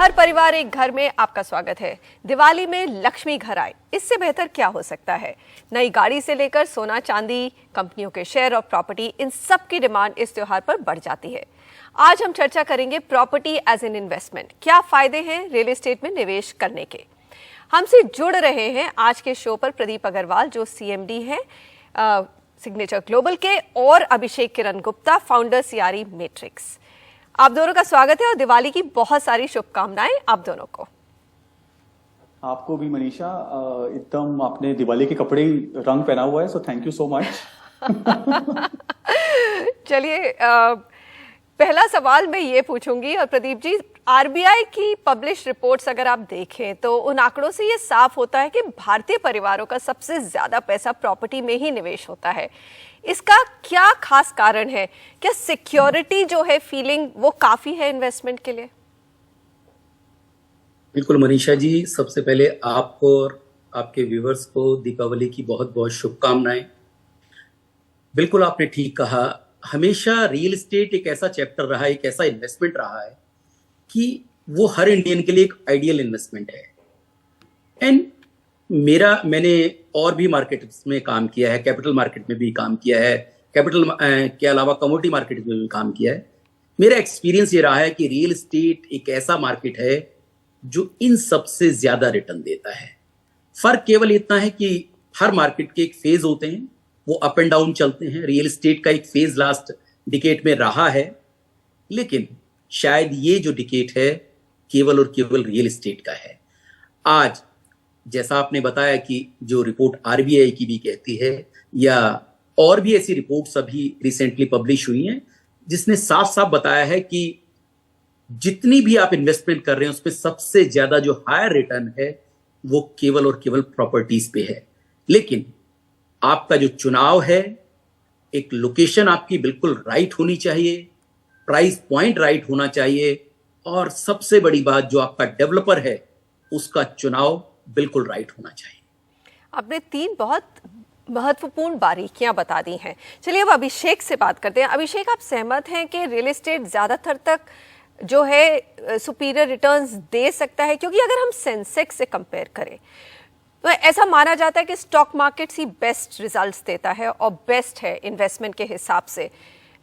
हर परिवार एक घर में आपका स्वागत है। दिवाली में लक्ष्मी घर आए, इससे बेहतर क्या हो सकता है। नई गाड़ी से लेकर सोना चांदी, कंपनियों के शेयर और प्रॉपर्टी, इन सब की डिमांड इस त्योहार पर बढ़ जाती है। आज हम चर्चा करेंगे प्रॉपर्टी एज एन इन्वेस्टमेंट, क्या फायदे हैं रियल एस्टेट में निवेश करने के। हमसे जुड़ रहे हैं आज के शो पर प्रदीप अग्रवाल जो CMD हैं सिग्नेचर ग्लोबल के, और अभिषेक किरण गुप्ता, फाउंडर CRE मैट्रिक्स। आप दोनों का स्वागत है और दिवाली की बहुत सारी शुभकामनाएं आप दोनों को। आपको भी मनीषा, एकदम आपने दिवाली के कपड़े रंग पहना हुआ है, so thank you so much. चलिए, पहला सवाल मैं ये पूछूंगी, और प्रदीप जी, RBI की पब्लिश रिपोर्ट्स अगर आप देखें तो उन आंकड़ों से ये साफ होता है कि भारतीय परिवारों का सबसे ज्यादा पैसा प्रॉपर्टी में ही निवेश होता है। इसका क्या खास कारण है? क्या सिक्योरिटी जो है, फीलिंग, वो काफी है इन्वेस्टमेंट के लिए? बिल्कुल मनीषा जी, सबसे पहले आपको और आपके व्यूअर्स को दीपावली की बहुत बहुत शुभकामनाएं। बिल्कुल आपने ठीक कहा, हमेशा रियल एस्टेट एक ऐसा चैप्टर रहा है, एक ऐसा इन्वेस्टमेंट रहा है कि वो हर इंडियन के लिए एक आइडियल इन्वेस्टमेंट है। एंड मैंने और भी मार्केट्स में काम किया है, कैपिटल मार्केट में भी काम किया है, कैपिटल के अलावा कमोडिटी मार्केट में भी काम किया है। मेरा एक्सपीरियंस ये रहा है कि रियल एस्टेट एक ऐसा मार्केट है जो इन सबसे ज्यादा रिटर्न देता है। फर्क केवल इतना है कि हर मार्केट के एक फेज होते हैं, वो अप एंड डाउन चलते हैं। रियल एस्टेट का एक फेज लास्ट डिकेड में रहा है, लेकिन शायद ये जो डिकेड है केवल और केवल रियल एस्टेट का है। आज जैसा आपने बताया कि जो रिपोर्ट RBI की भी कहती है, या और भी ऐसी रिपोर्ट्स अभी रिसेंटली पब्लिश हुई हैं, जिसने साफ साफ बताया है कि जितनी भी आप इन्वेस्टमेंट कर रहे हैं उसमें सबसे ज्यादा जो हायर रिटर्न है वो केवल और केवल प्रॉपर्टीज पे है। लेकिन आपका जो चुनाव है, एक लोकेशन आपकी बिल्कुल राइट होनी चाहिए, प्राइस पॉइंट राइट होना चाहिए, और सबसे बड़ी बात जो आपका डेवलपर है उसका चुनाव बिल्कुल राइट होना चाहिए। आपने 3 बहुत महत्वपूर्ण बारीकियां बता दी हैं। चलिए अब अभिषेक से बात करते हैं। अभिषेक, आप सहमत हैं कि रियल एस्टेट ज्यादातर तक जो है सुपीरियर रिटर्न्स दे सकता है? क्योंकि अगर हम सेंसेक्स से कंपेयर करें तो ऐसा माना जाता है कि स्टॉक मार्केट ही बेस्ट रिजल्ट्स देता है और बेस्ट है इन्वेस्टमेंट के हिसाब से।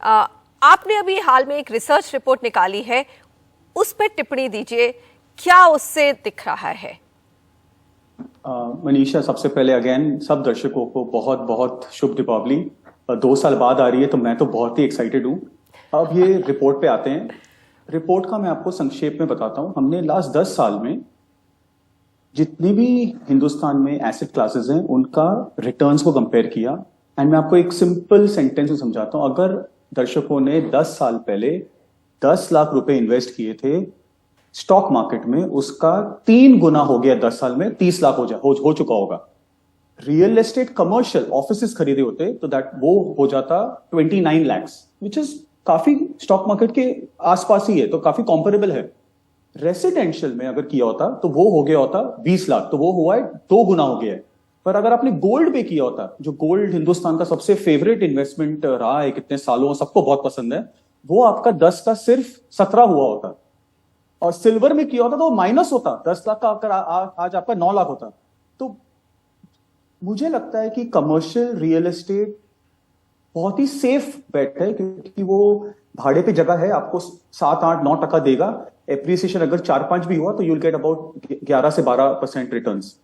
आपने अभी हाल में एक रिसर्च रिपोर्ट निकाली है, उस पर टिप्पणी दीजिए, क्या उससे दिख रहा है? मनीषा, सबसे पहले अगेन सब दर्शकों को बहुत बहुत शुभ दीपावली। 2 साल बाद आ रही है तो मैं तो बहुत ही एक्साइटेड हूँ। अब ये रिपोर्ट पे आते हैं। रिपोर्ट का मैं आपको संक्षेप में बताता हूँ। हमने लास्ट 10 साल में जितनी भी हिंदुस्तान में एसेट क्लासेस हैं उनका रिटर्न्स को कंपेयर किया। एंड मैं आपको एक सिंपल सेंटेंस में समझाता हूँ। अगर दर्शकों ने 10 साल पहले 10 लाख रुपए इन्वेस्ट किए थे स्टॉक मार्केट में, उसका 3 गुना हो गया 10 साल में, 30 लाख हो चुका होगा। रियल एस्टेट कमर्शियल ऑफिसेस खरीदे होते तो दैट वो हो जाता 29 लाख्स, विच इज काफी स्टॉक मार्केट के आसपास ही है, तो काफी कॉम्परेबल है। रेसिडेंशियल में अगर किया होता तो वो हो गया होता 20 लाख, तो वो हुआ है 2 गुना हो गया है। पर अगर आपने गोल्ड पे किया होता, जो गोल्ड हिंदुस्तान का सबसे फेवरेट इन्वेस्टमेंट रहा है कितने सालों, सबको बहुत पसंद है, वो आपका 10 का सिर्फ 17 हुआ होता। और सिल्वर में किया होता तो माइनस होता, 10 लाख का अगर आज आपका 9 लाख होता। तो मुझे लगता है कि कमर्शियल रियल एस्टेट बहुत ही सेफ बेट है, क्योंकि वो भाड़े पे जगह है, आपको 7, 8, 9% देगा। एप्रिसिएशन अगर 4-5 भी हुआ तो यूल गेट अबाउट 11 से 12% रिटर्न्स।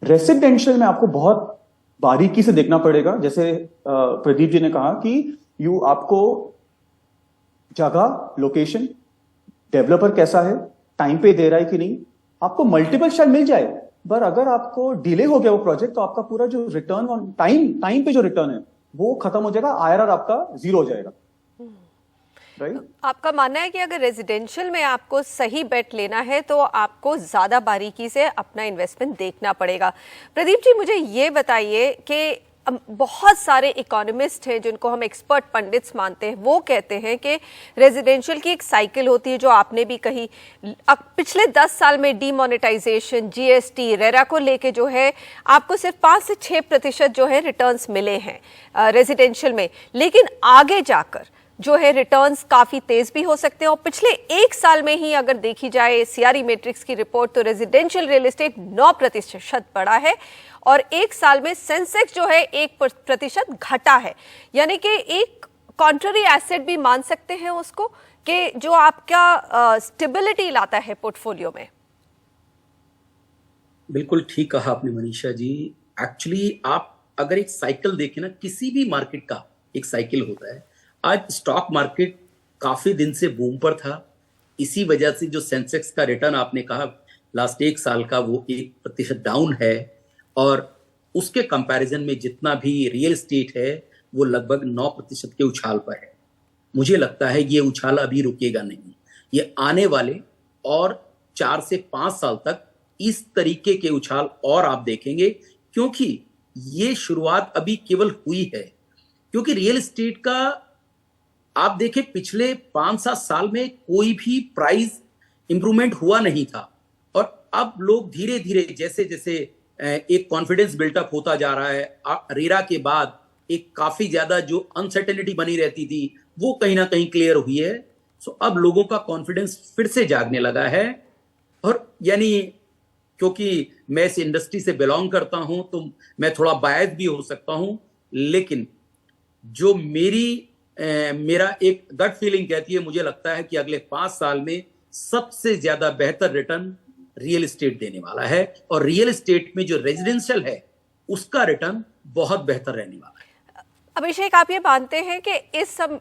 रेसिडेंशियल में आपको बहुत बारीकी से देखना पड़ेगा, जैसे प्रदीप जी ने कहा कि आपको जगह, लोकेशन, डेवलपर कैसा है, टाइम पे दे रहा है कि नहीं, आपको मल्टीपल शायद मिल जाए, पर अगर आपको डिले हो गया वो प्रोजेक्ट तो आपका पूरा जो रिटर्न ऑन टाइम पे जो रिटर्न है वो खत्म हो जाएगा, IRR आपका 0 हो जाएगा। राइट? आपका मानना है कि अगर रेजिडेंशियल में आपको सही बेट लेना है तो आपको ज्यादा बारीकी से अपना इन्वेस्टमेंट देखना पड़ेगा। प्रदीप जी, मुझे ये बताइए कि बहुत सारे इकोनॉमिस्ट हैं जिनको हम एक्सपर्ट पंडित्स मानते हैं, वो कहते हैं कि रेजिडेंशियल की एक साइकिल होती है, जो आपने भी कही। पिछले 10 साल में डीमोनेटाइजेशन, GST, रेरा को लेके जो है आपको सिर्फ 5 से 6% जो है रिटर्न्स मिले हैं रेजिडेंशियल में, लेकिन आगे जाकर जो है रिटर्न्स काफी तेज भी हो सकते हैं। और पिछले एक साल में ही अगर देखी जाए सीआरई मैट्रिक्स की रिपोर्ट, तो रेजिडेंशियल रियल एस्टेट 9% बढ़ा है और एक साल में सेंसेक्स जो है 1% घटा है। यानी कि एक कॉन्ट्ररी एसेट भी मान सकते हैं उसको, कि जो आपका स्टेबिलिटी लाता है पोर्टफोलियो में। बिल्कुल ठीक कहा आपने मनीषा जी। एक्चुअली आप अगर एक साइकिल देखें ना, किसी भी मार्केट का एक साइकिल होता है। आज स्टॉक मार्केट काफी दिन से बूम पर था, इसी वजह से जो सेंसेक्स का रिटर्न आपने कहा लास्ट एक साल का वो 1% डाउन है, और उसके कंपैरिजन में जितना भी रियल एस्टेट है वो लगभग 9% के उछाल पर है। मुझे लगता है ये उछाल अभी रुकेगा नहीं, ये आने वाले और 4 से 5 साल तक इस तरीके के उछाल और आप देखेंगे, क्योंकि ये शुरुआत अभी केवल हुई है। क्योंकि रियल एस्टेट का आप देखें पिछले 5-7 साल में कोई भी प्राइस इंप्रूवमेंट हुआ नहीं था, और अब लोग धीरे धीरे जैसे जैसे एक कॉन्फिडेंस बिल्टअप होता जा रहा है, रेरा के बाद एक काफी ज्यादा जो अनसर्टेनिटी बनी रहती थी वो कहीं ना कहीं क्लियर हुई है। सो अब लोगों का कॉन्फिडेंस फिर से जागने लगा है। और यानी क्योंकि मैं इस इंडस्ट्री से बिलोंग करता हूं तो मैं थोड़ा बायस भी हो सकता हूं, लेकिन जो मेरा एक गट फीलिंग कहती है, मुझे लगता है कि अगले 5 साल में सबसे ज्यादा बेहतर रिटर्न रियल एस्टेट देने वाला है, और रियल एस्टेट में जो रेजिडेंशियल है उसका रिटर्न बहुत बेहतर रहने वाला है। अभिषेक, आप ये मानते हैं कि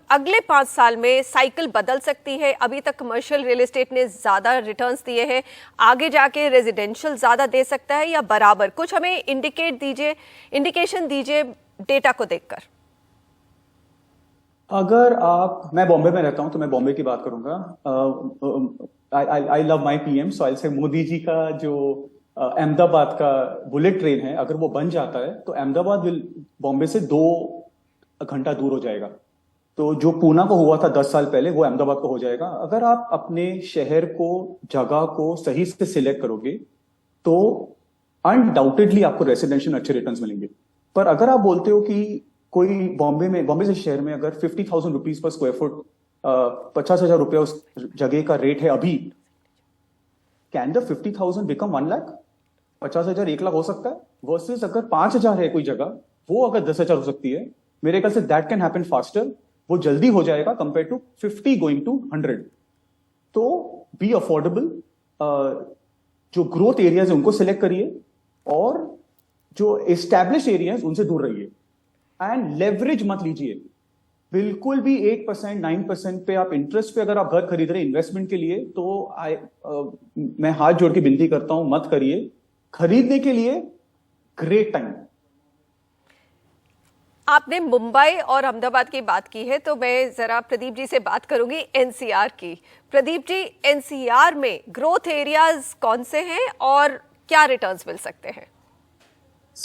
अगले 5 साल में साइकिल बदल सकती है? अभी तक कमर्शियल रियल एस्टेट ने ज्यादा रिटर्न्स दिए हैं, आगे जाके रेजिडेंशियल ज्यादा दे सकता है या बराबर? कुछ हमें इंडिकेशन दीजिए डेटा को देखकर। अगर मैं बॉम्बे में रहता हूं तो मैं बॉम्बे की बात करूंगा। आई लव माय पीएम, सो आई से मोदी जी का जो अहमदाबाद का बुलेट ट्रेन है, अगर वो बन जाता है तो अहमदाबाद बॉम्बे से 2 घंटा दूर हो जाएगा। तो जो पूना को हुआ था 10 साल पहले, वो अहमदाबाद को हो जाएगा। अगर आप अपने शहर को, जगह को सही से सिलेक्ट करोगे तो अनडाउटेडली आपको रेसिडेंशियल अच्छे रिटर्न्स मिलेंगे। पर अगर आप बोलते हो कि कोई बॉम्बे से शहर में अगर 50,000 रुपीज पर स्क्वायर फुट, 50,000 रुपया उस जगह का रेट है अभी, can the 50,000 become 1 lakh? 50,000 1 lakh हो सकता है, वर्सेस अगर 5,000 है कोई जगह, वो अगर 10,000 हो सकती है। मेरे ख्याल say that can happen faster, वो जल्दी हो जाएगा कंपेयर टू 50 गोइंग टू 100। तो बी अफोर्डेबल, जो ग्रोथ एरियाज है उनको सिलेक्ट करिए, और जो एस्टैब्लिश एरियाज उनसे दूर रहिए, एंड लेवरेज मत लीजिए बिल्कुल भी। 8%, 9% पे आप इंटरेस्ट पे अगर आप घर खरीद रहे हैं इन्वेस्टमेंट के लिए, तो मैं हाथ जोड़ के विनती करता हूं, मत करिए। खरीदने के लिए ग्रेट टाइम। आपने मुंबई और अहमदाबाद की बात की है, तो मैं जरा प्रदीप जी से बात करूंगी एनसीआर की। प्रदीप जी, एनसीआर में ग्रोथ एरियाज कौन से हैं और क्या रिटर्न्स मिल सकते हैं?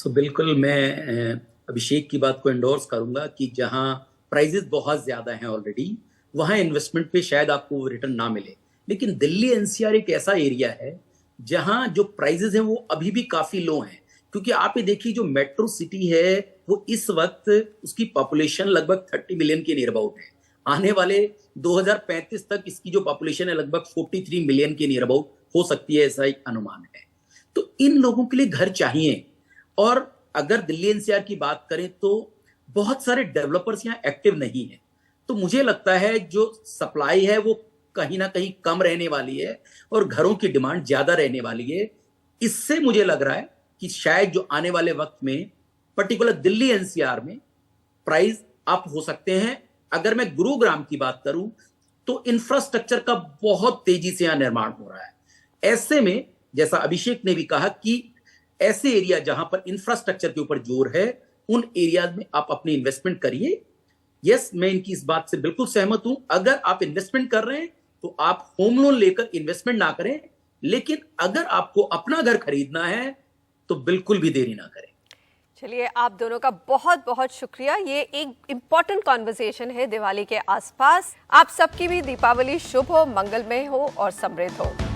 बिल्कुल मैं अभिषेक की बात को एंडोर्स करूंगा कि जहां प्राइजेस बहुत ज्यादा हैं ऑलरेडी, वहां इन्वेस्टमेंट पे शायद आपको रिटर्न ना मिले। लेकिन दिल्ली एनसीआर एक ऐसा एरिया है जहां जो प्राइजेस हैं वो अभी भी काफी लो हैं। क्योंकि आप ये देखिए, जो मेट्रो सिटी है वो इस वक्त उसकी पॉपुलेशन लगभग 30 मिलियन के नियर अबाउट है। आने वाले 2035 तक इसकी जो पॉपुलेशन है लगभग 43 मिलियन के नियर अबाउट हो सकती है, ऐसा एक अनुमान है। तो इन लोगों के लिए घर चाहिए। और अगर दिल्ली एनसीआर की बात करें तो बहुत सारे डेवलपर्स यहाँ एक्टिव नहीं है। तो मुझे लगता है जो सप्लाई है वो कहीं ना कहीं कम रहने वाली है और घरों की डिमांड ज्यादा रहने वाली है। इससे मुझे लग रहा है कि शायद जो आने वाले वक्त में पर्टिकुलर दिल्ली एनसीआर में प्राइस अप हो सकते हैं। अगर मैं गुरुग्राम की बात करूं तो इंफ्रास्ट्रक्चर का बहुत तेजी से यहां निर्माण हो रहा है। ऐसे में जैसा अभिषेक ने भी कहा कि ऐसे एरिया जहां पर इंफ्रास्ट्रक्चर के ऊपर जोर है, उन एरियाज में आप अपनी इन्वेस्टमेंट करिए। यस, मैं इनकी इस बात से बिल्कुल सहमत हूं। अगर आप इन्वेस्टमेंट कर रहे हैं तो आप होम लोन लेकर इन्वेस्टमेंट ना करें, लेकिन अगर आपको अपना घर खरीदना है तो बिल्कुल भी देरी ना करें। चलिए, आप दोनों का बहुत बहुत शुक्रिया। ये एक इम्पॉर्टेंट कॉन्वर्सेशन है दिवाली के आसपास। आप सबकी भी दीपावली शुभ हो, मंगलमय हो और समृद्ध हो।